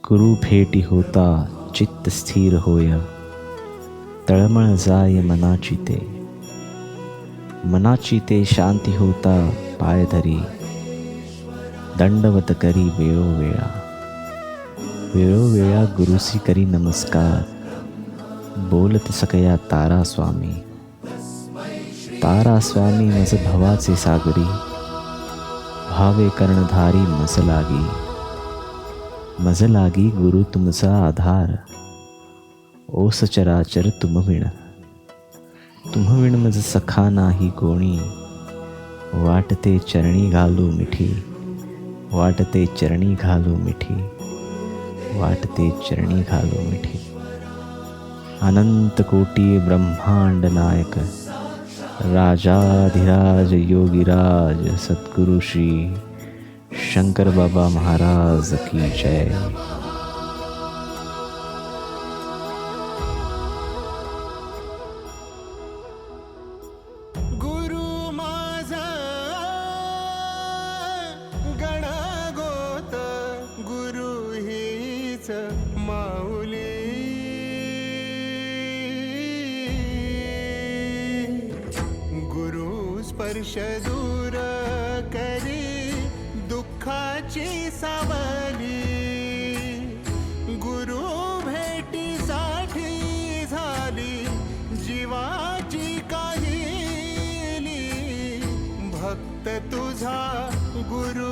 गुरु भेटी होता चित्त स्थिर होय, तळमळ जाय मनाची ते. मनाची ते शांती होता पाय धरी, दंडवत करी वेळोवेळा. वेळोवेळा गुरुसी करी नमस्कार, बोलत सकया तारा स्वामी. तारा स्वामी मज भवाचे सागरी, भावे कर्णधारी मज लागी. मज लागी गुरु तुमचा आधार, ओस चराचर तुम्हविण. तुम्हविण मज सखा नाही कोणी, वाटते चरणी घालू मिठी. वाटते चरणी घालू मिठी. वाटते चरणी घालू मिठी. अनंत कोटी ब्रह्मांड नायक, राजाधिराज योगीराज सद्गुरु श्री शंकर बाबा महाराज की जय. गुरु माझा गणगोत, गुरु हीच माऊली. गुरु स्पर्श दूर करी दुःखाची सावली. गुरु भेटीसाठी झाली जीवाची काहिली. भक्त तुझा गुरु